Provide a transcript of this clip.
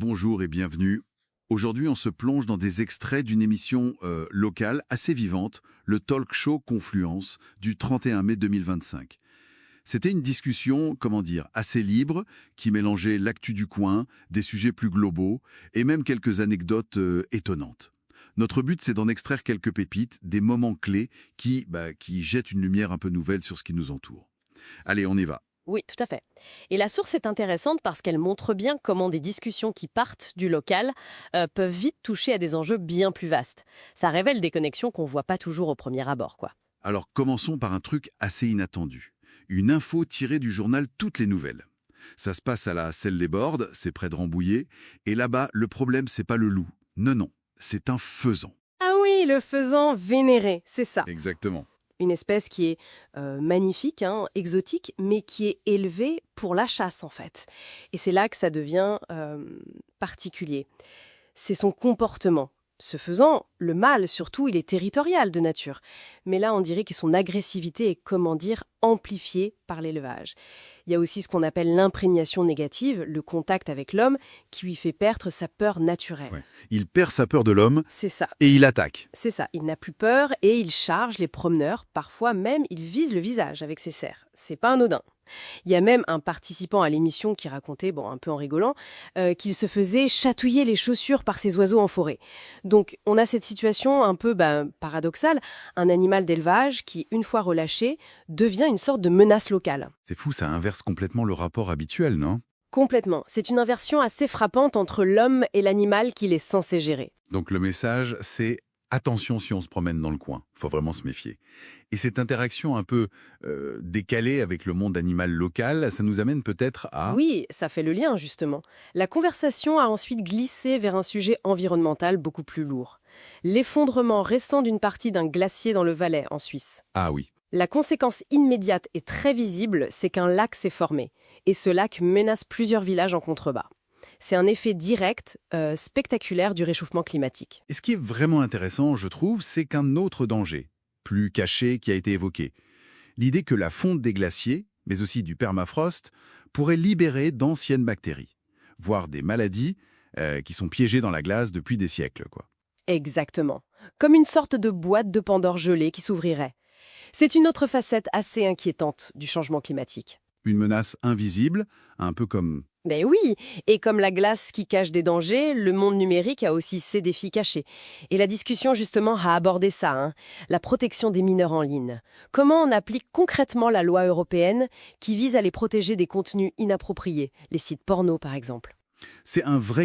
Bonjour et bienvenue. Aujourd'hui, on se plonge dans des extraits d'une émission locale assez vivante, le talk show Confluence du 31 mai 2025. C'était une discussion, assez libre, qui mélangeait l'actu du coin, des sujets plus globaux et même quelques anecdotes étonnantes. Notre but, c'est d'en extraire quelques pépites, des moments clés qui jettent une lumière un peu nouvelle sur ce qui nous entoure. Allez, on y va. Oui, tout à fait. Et la source est intéressante parce qu'elle montre bien comment des discussions qui partent du local peuvent vite toucher à des enjeux bien plus vastes. Ça révèle des connexions qu'on ne voit pas toujours au premier abord, quoi. Alors commençons par un truc assez inattendu. Une info tirée du journal Toutes les Nouvelles. Ça se passe à la Selle-les-Bordes, c'est près de Rambouillet, et là-bas, le problème, c'est pas le loup. Non, non, c'est un faisan. Ah oui, le faisan vénéré, c'est ça. Exactement. Une espèce qui est magnifique, hein, exotique, mais qui est élevée pour la chasse, en fait. Et c'est là que ça devient particulier. C'est son comportement. Ce faisant, le mâle, surtout, il est territorial de nature. Mais là, on dirait que son agressivité est, amplifiée par l'élevage. Il y a aussi ce qu'on appelle l'imprégnation négative, le contact avec l'homme, qui lui fait perdre sa peur naturelle. Ouais. Il perd sa peur de l'homme C'est ça. et il attaque. C'est ça, il n'a plus peur et il charge les promeneurs. Parfois même, il vise le visage avec ses serres. C'est pas anodin. Il y a même un participant à l'émission qui racontait, un peu en rigolant, qu'il se faisait chatouiller les chaussures par ces oiseaux en forêt. Donc, on a cette situation un peu paradoxale, un animal d'élevage qui, une fois relâché, devient une sorte de menace locale. C'est fou, ça inverse complètement le rapport habituel, non? Complètement. C'est une inversion assez frappante entre l'homme et l'animal qu'il est censé gérer. Donc le message, c'est attention si on se promène dans le coin, faut vraiment se méfier. Et cette interaction un peu décalée avec le monde animal local, ça nous amène peut-être à... Oui, ça fait le lien, justement. La conversation a ensuite glissé vers un sujet environnemental beaucoup plus lourd. L'effondrement récent d'une partie d'un glacier dans le Valais, en Suisse. Ah oui. La conséquence immédiate et très visible, c'est qu'un lac s'est formé. Et ce lac menace plusieurs villages en contrebas. C'est un effet direct, spectaculaire du réchauffement climatique. Et ce qui est vraiment intéressant, je trouve, c'est qu'un autre danger, plus caché, qui a été évoqué. L'idée que la fonte des glaciers, mais aussi du permafrost, pourrait libérer d'anciennes bactéries, voire des maladies qui sont piégées dans la glace depuis des siècles, quoi. Exactement. Comme une sorte de boîte de Pandore gelée qui s'ouvrirait. C'est une autre facette assez inquiétante du changement climatique. Une menace invisible, un peu comme... Ben oui, et comme la glace qui cache des dangers, le monde numérique a aussi ses défis cachés. Et la discussion justement a abordé ça, la protection des mineurs en ligne. Comment on applique concrètement la loi européenne qui vise à les protéger des contenus inappropriés, les sites porno par exemple. C'est un vrai